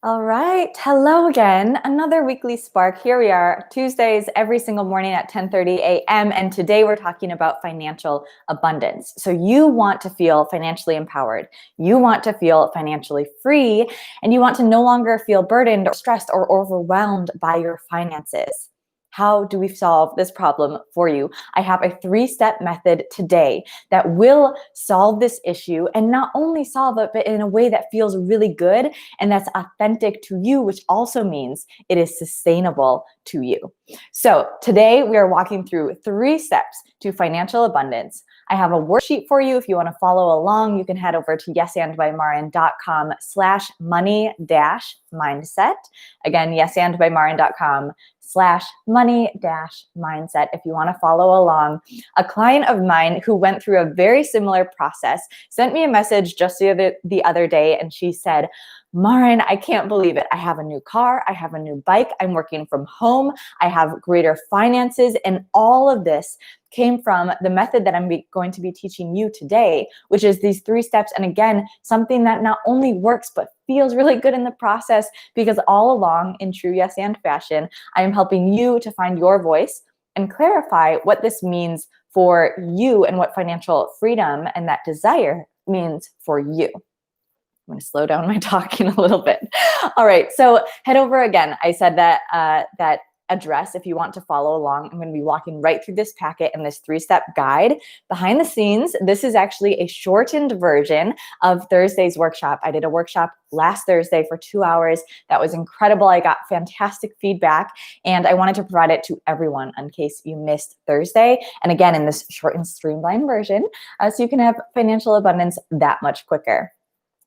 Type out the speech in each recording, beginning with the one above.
All right. Hello again. Another weekly spark. Here we are, Tuesdays every single morning at 10:30 a.m. And today we're talking about financial abundance. So you want to feel financially empowered. You want to feel financially free, and you want to no longer feel burdened or stressed or overwhelmed by your finances. How do we solve this problem for you? I have a 3-step method today that will solve this issue, and not only solve it, but in a way that feels really good and that's authentic to you, which also means it is sustainable to you. So today we are walking through 3 steps to financial abundance. I have a worksheet for you. If you want to follow along, you can head over to yesandbymarin.com/money-mindset. Again, yesandbymarin.com/money-mindset if you want to follow along. A client of mine who went through a very similar process sent me a message just the other day, and she said, Marin, I can't believe it. I have a new car. I have a new bike. I'm working from home. I have greater finances. And all of this came from the method that I'm going to be teaching you today, which is these 3 steps. And again, something that not only works, but feels really good in the process, because all along in true Yes and fashion, I am helping you to find your voice and clarify what this means for you and what financial freedom and that desire means for you. I'm going to slow down my talking a little bit. All right, so head over again. I said that that address if you want to follow along. I'm going to be walking right through this packet and this 3-step guide. Behind the scenes, this is actually a shortened version of Thursday's workshop. I did a workshop last Thursday for 2 hours. That was incredible. I got fantastic feedback, and I wanted to provide it to everyone in case you missed Thursday. And again, in this short and streamlined version, so you can have financial abundance that much quicker.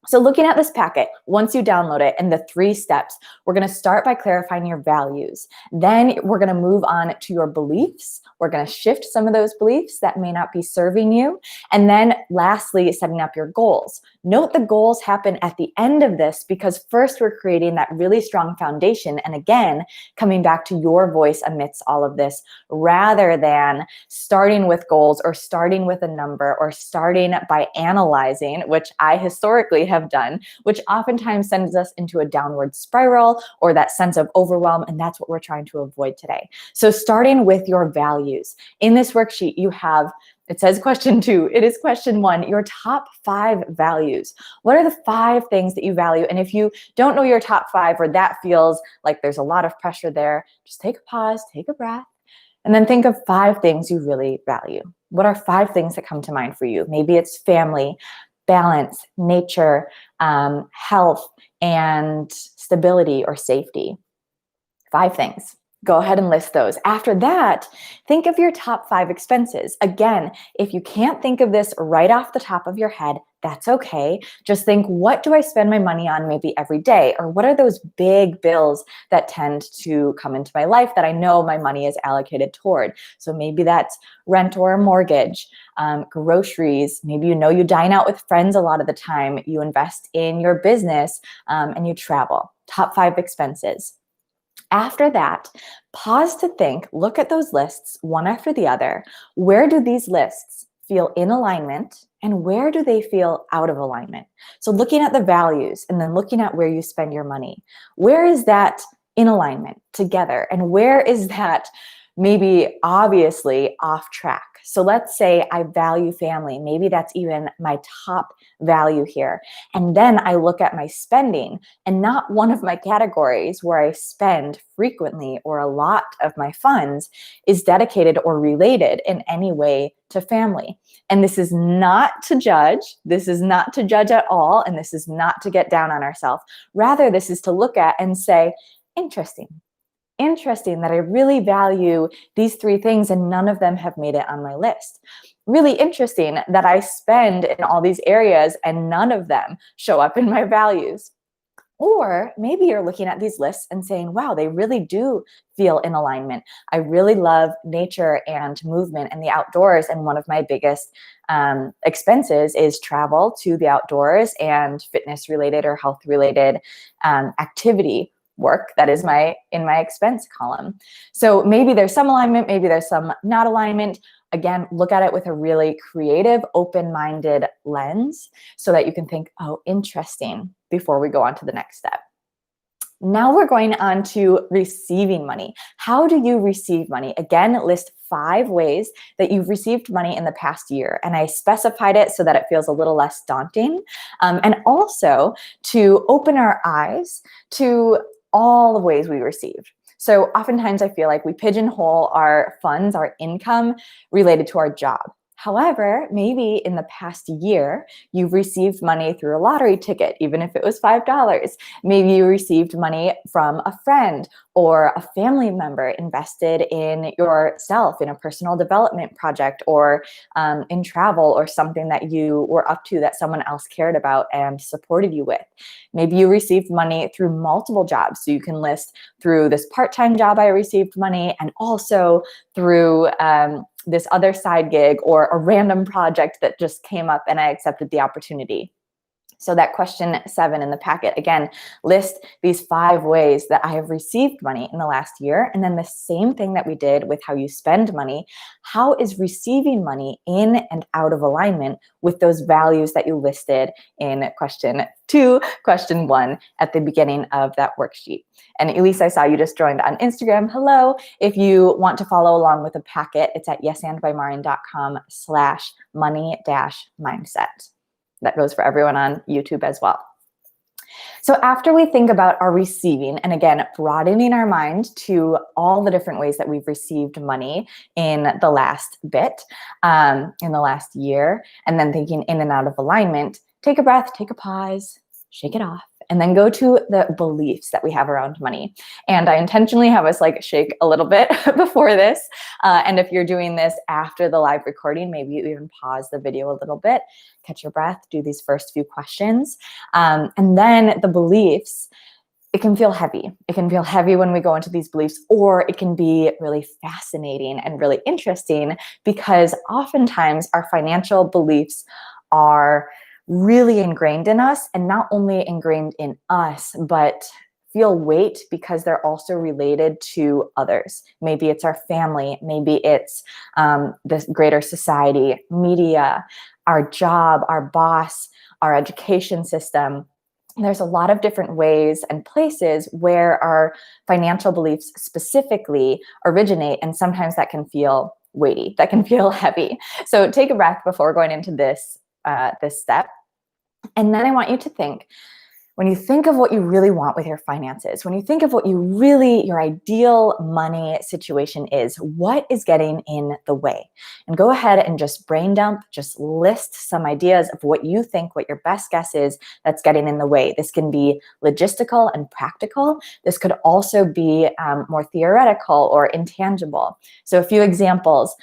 So looking at this packet, once you download it and the 3 steps, we're going to start by clarifying your values. Then we're going to move on to your beliefs. We're going to shift some of those beliefs that may not be serving you. And then lastly, setting up your goals. Note the goals happen at the end of this, because first we're creating that really strong foundation. And again, coming back to your voice amidst all of this, rather than starting with goals or starting with a number or starting by analyzing, which I historically have done, which oftentimes sends us into a downward spiral or that sense of overwhelm. And that's what we're trying to avoid today. So starting with your values. In this worksheet, you have, it says question 2. It is question 1, your top 5 values. What are the 5 things that you value? And if you don't know your top 5, or that feels like there's a lot of pressure there, just take a pause, take a breath, and then think of 5 things you really value. What are 5 things that come to mind for you? Maybe it's family, balance, nature, health, and stability or safety. 5 things. Go ahead and list those. After that, think of your top 5 expenses. Again, if you can't think of this right off the top of your head, that's okay. Just think, what do I spend my money on maybe every day? Or what are those big bills that tend to come into my life that I know my money is allocated toward? So maybe that's rent or a mortgage, groceries. Maybe you know you dine out with friends a lot of the time. You invest in your business, and you travel. Top 5 expenses. After that, pause to think, look at those lists one after the other. Where do these lists feel in alignment, and where do they feel out of alignment? So looking at the values and then looking at where you spend your money. Where is that in alignment together? And where is that maybe obviously off track? So let's say I value family. Maybe that's even my top value here. And then I look at my spending, and not one of my categories where I spend frequently or a lot of my funds is dedicated or related in any way to family. And this is not to judge. This is not to judge at all. And this is not to get down on ourselves. Rather, this is to look at and say, interesting that I really value these 3 things and none of them have made it on my list. Really interesting that I spend in all these areas and none of them show up in my values. Or maybe you're looking at these lists and saying, wow, they really do feel in alignment. I really love nature and movement and the outdoors. And one of my biggest expenses is travel to the outdoors and fitness related or health related activity work that is in my expense column. So maybe there's some alignment, maybe there's some not alignment. Again, look at it with a really creative, open-minded lens so that you can think, oh, interesting, before we go on to the next step. Now we're going on to receiving money. How do you receive money? Again, list 5 ways that you've received money in the past year. And I specified it so that it feels a little less daunting. And also to open our eyes to all the ways we received. So oftentimes I feel like we pigeonhole our funds, our income related to our job. However, maybe in the past year, you've received money through a lottery ticket, even if it was $5. Maybe you received money from a friend or a family member invested in yourself in a personal development project or in travel or something that you were up to that someone else cared about and supported you with. Maybe you received money through multiple jobs. So you can list through this part-time job I received money, and also through this other side gig or a random project that just came up and I accepted the opportunity. So that question 7 in the packet, again, list these 5 ways that I have received money in the last year. And then the same thing that we did with how you spend money, how is receiving money in and out of alignment with those values that you listed in question 2, question 1 at the beginning of that worksheet. And Elise, I saw you just joined on Instagram. Hello. If you want to follow along with the packet, it's at yesandbymaureen.com/money-mindset. That goes for everyone on YouTube as well. So after we think about our receiving, and again, broadening our mind to all the different ways that we've received money in the last bit, in the last year, and then thinking in and out of alignment, take a breath, take a pause, shake it off, and then go to the beliefs that we have around money. And I intentionally have us like shake a little bit before this. And if you're doing this after the live recording, maybe you even pause the video a little bit, catch your breath, do these first few questions. And then the beliefs, it can feel heavy. It can feel heavy when we go into these beliefs, or it can be really fascinating and really interesting because oftentimes our financial beliefs are really ingrained in us, and not only ingrained in us, but feel weight because they're also related to others. Maybe it's our family, maybe it's the greater society, media, our job, our boss, our education system. There's a lot of different ways and places where our financial beliefs specifically originate, and sometimes that can feel weighty, that can feel heavy. So take a breath before going into this step. And then I want you to think, when you think of what you really want with your finances, when you think of what your ideal money situation is, what is getting in the way? And go ahead and just brain dump, just list some ideas of what you think, what your best guess is that's getting in the way. This can be logistical and practical. This could also be more theoretical or intangible. So a few examples.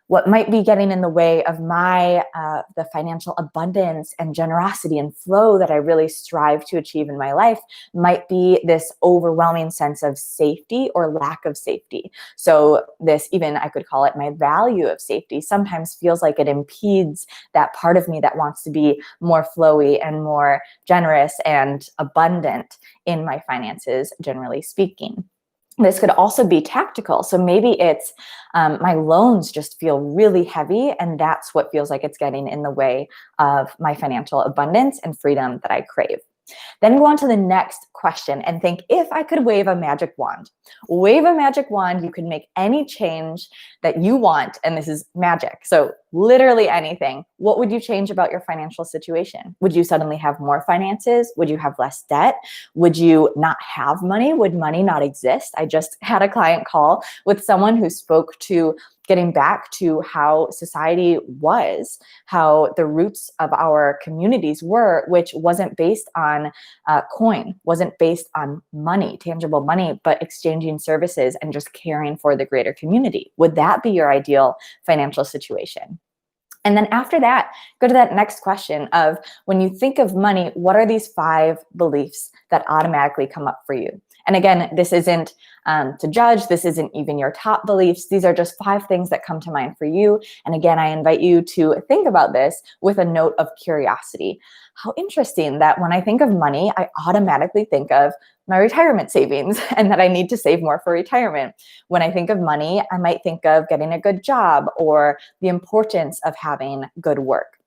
What might be getting in the way of the financial abundance and generosity and flow that I really strive to achieve in my life might be this overwhelming sense of safety or lack of safety. So this, even I could call it my value of safety, sometimes feels like it impedes that part of me that wants to be more flowy and more generous and abundant in my finances, generally speaking. This could also be tactical. So maybe it's my loans just feel really heavy, and that's what feels like it's getting in the way of my financial abundance and freedom that I crave. Then go on to the next question and think, if I could wave a magic wand, you could make any change that you want, and this is magic. So literally anything. What would you change about your financial situation? Would you suddenly have more finances? Would you have less debt? Would you not have money? Would money not exist? I just had a client call with someone who spoke to getting back to how society was, how the roots of our communities were, which wasn't based on coin, wasn't based on money, tangible money, but exchanging services and just caring for the greater community. Would that be your ideal financial situation? And then after that, go to that next question of, when you think of money, what are these 5 beliefs that automatically come up for you? And again, this isn't to judge. This isn't even your top beliefs. These are just 5 things that come to mind for you. And again, I invite you to think about this with a note of curiosity. How interesting that when I think of money, I automatically think of my retirement savings and that I need to save more for retirement. When I think of money, I might think of getting a good job or the importance of having good work.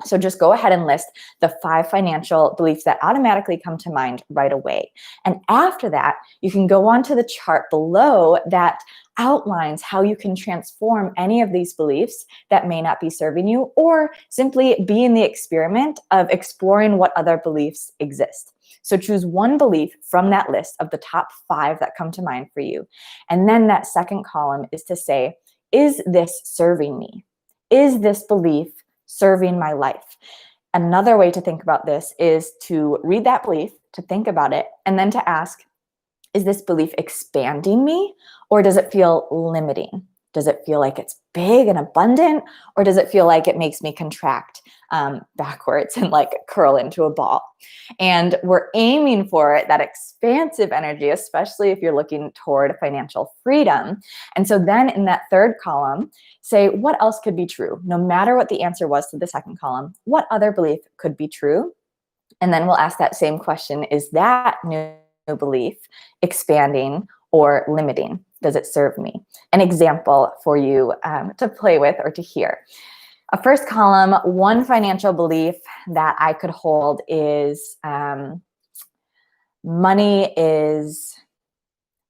So just go ahead and list the 5 financial beliefs that automatically come to mind right away. And after that, you can go on to the chart below that outlines how you can transform any of these beliefs that may not be serving you, or simply be in the experiment of exploring what other beliefs exist. So choose one belief from that list of the top 5 that come to mind for you. And then that second column is to say, is this serving me? Is this belief serving my life? Another way to think about this is to read that belief, to think about it, and then to ask, is this belief expanding me, or does it feel limiting? Does it feel like it's big and abundant, or does it feel like it makes me contract backwards and like curl into a ball? And we're aiming for that expansive energy, especially if you're looking toward financial freedom. And so then in that third column, say what else could be true? No matter what the answer was to the second column, what other belief could be true? And then we'll ask that same question, is that new belief expanding or limiting? Does it serve me? An example for you to play with or to hear. A first column, one financial belief that I could hold is money is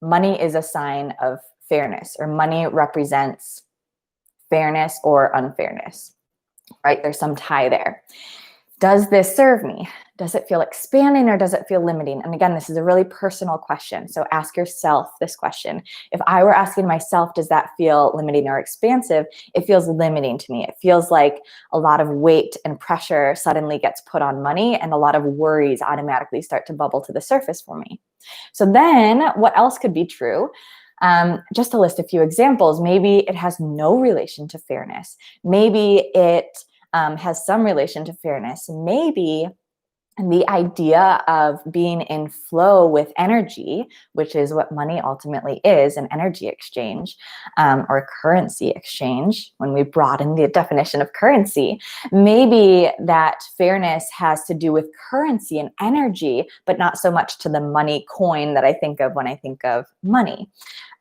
a sign of fairness, or money represents fairness or unfairness, right? There's some tie there. Does this serve me? Does it feel expanding or does it feel limiting? And again, this is a really personal question. So ask yourself this question. If I were asking myself, does that feel limiting or expansive? It feels limiting to me. It feels like a lot of weight and pressure suddenly gets put on money, and a lot of worries automatically start to bubble to the surface for me. So then what else could be true? Just to list a few examples, maybe it has no relation to fairness. Maybe it has some relation to fairness. Maybe the idea of being in flow with energy, which is what money ultimately is, an energy exchange or currency exchange, when we broaden the definition of currency, maybe that fairness has to do with currency and energy, but not so much to the money coin that I think of when I think of money.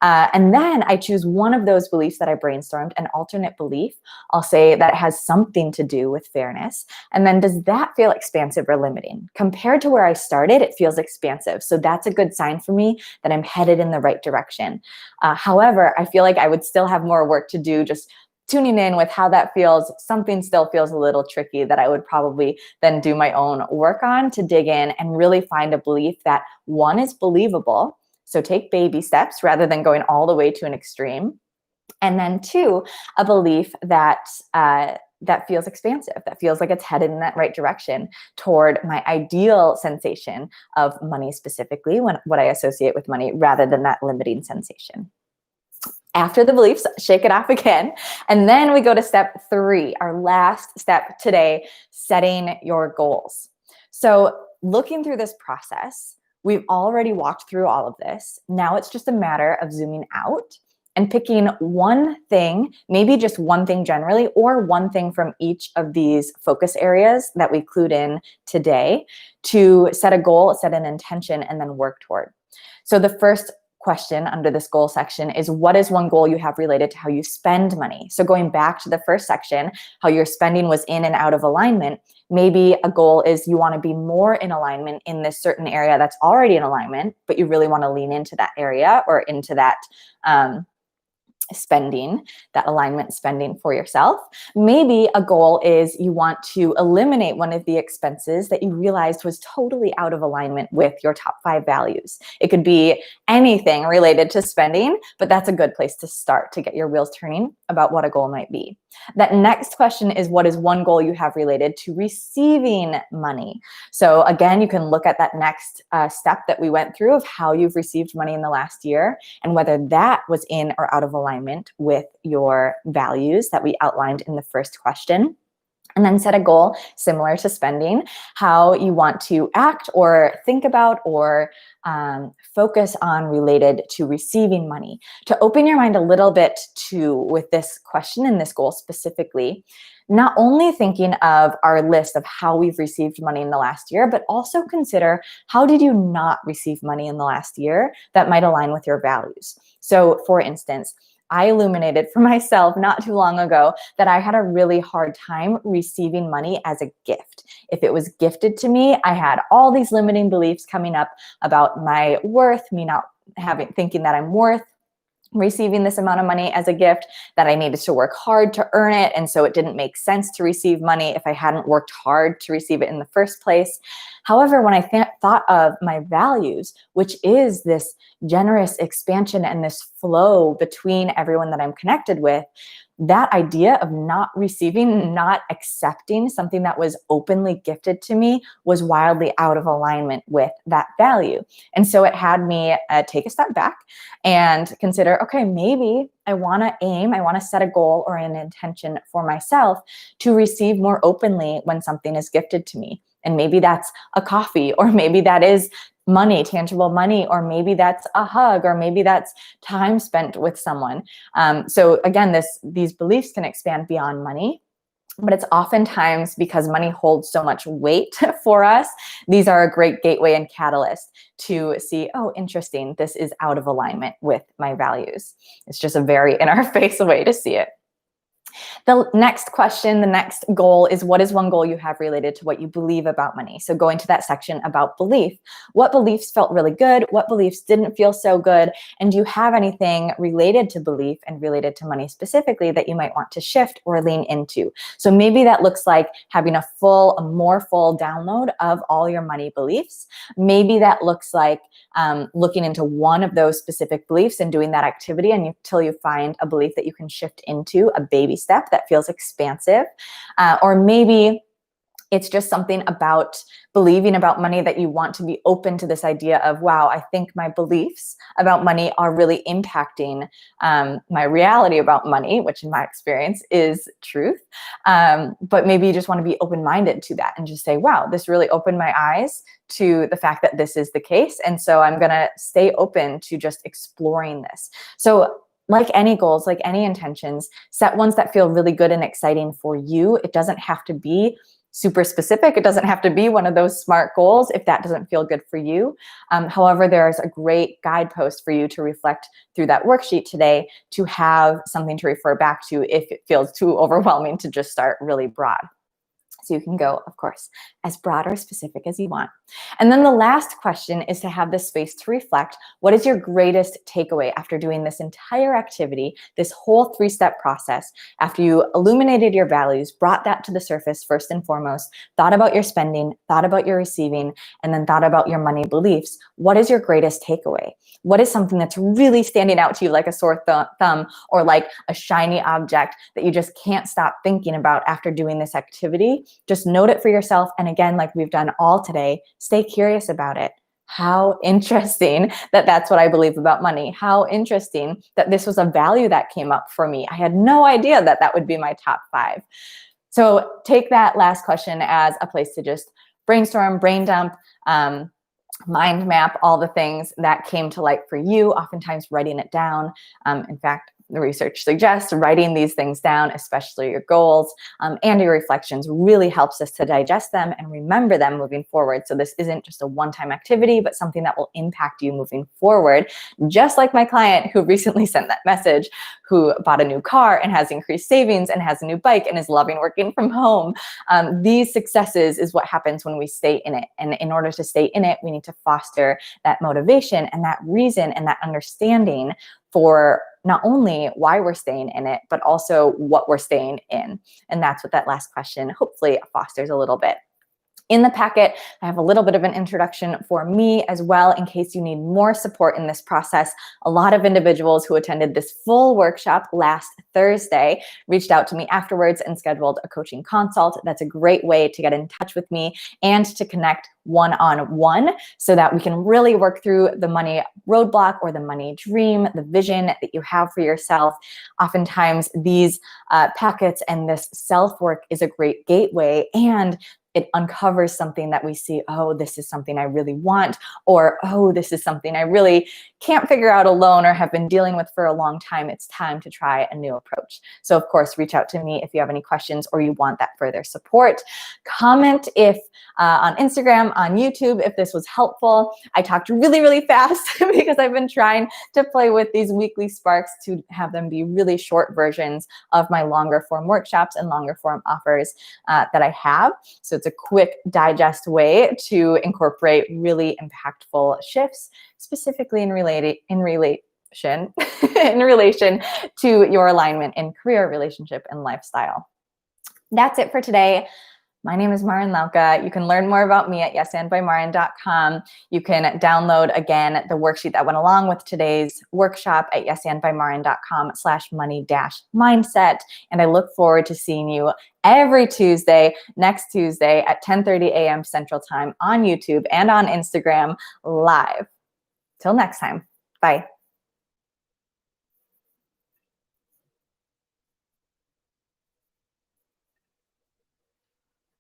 And then I choose one of those beliefs that I brainstormed, an alternate belief. I'll say that it has something to do with fairness. And then does that feel expansive or limiting? Compared to where I started, it feels expansive. So that's a good sign for me that I'm headed in the right direction. However, I feel like I would still have more work to do just tuning in with how that feels. Something still feels a little tricky that I would probably then do my own work on to dig in and really find a belief that, one, is believable. So take baby steps rather than going all the way to an extreme. And then 2, a belief that that feels expansive, that feels like it's headed in that right direction toward my ideal sensation of money, specifically what I associate with money, rather than that limiting sensation. After the beliefs, shake it off again. And then we go to step 3, our last step today, setting your goals. So looking through this process, we've already walked through all of this. Now it's just a matter of zooming out and picking one thing, maybe just one thing generally, or one thing from each of these focus areas that we clued in today, to set a goal, set an intention, and then work toward. So the first question under this goal section is, what is one goal you have related to how you spend money? So going back to the first section, how your spending was in and out of alignment, maybe a goal is you want to be more in alignment in this certain area that's already in alignment, but you really want to lean into that area or into that spending, that alignment spending for yourself. Maybe a goal is you want to eliminate one of the expenses that you realized was totally out of alignment with your top 5 values. It could be anything related to spending, but that's a good place to start to get your wheels turning about what a goal might be. That next question is, what is one goal you have related to receiving money? So again, you can look at that next step that we went through of how you've received money in the last year and whether that was in or out of alignment with your values that we outlined in the first question. And then set a goal similar to spending, how you want to act or think about or focus on related to receiving money. To open your mind a little bit to with this question and this goal specifically, not only thinking of our list of how we've received money in the last year, but also consider, how did you not receive money in the last year that might align with your values? So for instance, I illuminated for myself not too long ago that I had a really hard time receiving money as a gift. If it was gifted to me, I had all these limiting beliefs coming up about my worth, me not thinking that I'm worth receiving this amount of money as a gift, that I needed to work hard to earn it. And so it didn't make sense to receive money if I hadn't worked hard to receive it in the first place. However, when I thought of my values, which is this generous expansion and this flow between everyone that I'm connected with, that idea of not receiving, not accepting something that was openly gifted to me was wildly out of alignment with that value. And so it had me take a step back and consider, okay, maybe I want to set a goal or an intention for myself to receive more openly when something is gifted to me. And maybe that's a coffee, or maybe that is money, tangible money, or maybe that's a hug, or maybe that's time spent with someone. So again, these beliefs can expand beyond money, but it's oftentimes because money holds so much weight for us. These are a great gateway and catalyst to see, oh, interesting, this is out of alignment with my values. It's just a very in our face way to see it. The next question, the next goal is, what is one goal you have related to what you believe about money? So going to that section about belief, what beliefs felt really good? What beliefs didn't feel so good? And do you have anything related to belief and related to money specifically that you might want to shift or lean into? So maybe that looks like having a more full download of all your money beliefs. Maybe that looks like looking into one of those specific beliefs and doing that activity until you find a belief that you can shift into, a baby step that feels expansive. Or maybe it's just something about believing about money that you want to be open to this idea of, wow, I think my beliefs about money are really impacting my reality about money, which in my experience is truth. But maybe you just want to be open-minded to that and just say, wow, this really opened my eyes to the fact that this is the case. And so I'm going to stay open to just exploring this. So like any goals, like any intentions, set ones that feel really good and exciting for you. It doesn't have to be super specific. It doesn't have to be one of those SMART goals if that doesn't feel good for you. However, there's a great guidepost for you to reflect through that worksheet today to have something to refer back to if it feels too overwhelming to just start really broad. So you can go, of course, as broad or specific as you want. And then the last question is to have this space to reflect. What is your greatest takeaway after doing this entire activity, this whole 3-step process, after you illuminated your values, brought that to the surface first and foremost, thought about your spending, thought about your receiving, and then thought about your money beliefs? What is your greatest takeaway? What is something that's really standing out to you like a sore thumb or like a shiny object that you just can't stop thinking about after doing this activity? Just note it for yourself. And again, like we've done all today, stay curious about it. How interesting that that's what I believe about money. How interesting that this was a value that came up for me. I had no idea that that would be my top 5. So take that last question as a place to just brainstorm, brain dump, mind map all the things that came to light for you, oftentimes writing it down. In fact, the research suggests writing these things down, especially your goals and your reflections, really helps us to digest them and remember them moving forward. So this isn't just a one-time activity, but something that will impact you moving forward. Just like my client who recently sent that message, who bought a new car and has increased savings and has a new bike and is loving working from home. These successes is what happens when we stay in it. And in order to stay in it, we need to foster that motivation and that reason and that understanding for not only why we're staying in it, but also what we're staying in. And that's what that last question hopefully fosters a little bit. In the packet, I have a little bit of an introduction for me as well, in case you need more support in this process. A lot of individuals who attended this full workshop last Thursday reached out to me afterwards and scheduled a coaching consult. That's a great way to get in touch with me and to connect one-on-one so that we can really work through the money roadblock or the money dream, the vision that you have for yourself. Oftentimes, these packets and this self-work is a great gateway, and it uncovers something that we see, oh, this is something I really want, or oh, this is something I really can't figure out alone or have been dealing with for a long time. It's time to try a new approach. So of course, reach out to me if you have any questions or you want that further support. Comment if on Instagram, on YouTube, if this was helpful. I talked really, really fast because I've been trying to play with these weekly sparks to have them be really short versions of my longer form workshops and longer form offers that I have. So it's a quick digest way to incorporate really impactful shifts, specifically in relation in relation to your alignment in career, relationship, and lifestyle. That's it for today. My name is Marin Lauka. You can learn more about me at yesandbymarin.com. You can download, again, the worksheet that went along with today's workshop at yesandbymarin.com/money-mindset. And I look forward to seeing you every Tuesday, next Tuesday at 10:30 a.m. Central Time on YouTube and on Instagram live. Till next time. Bye.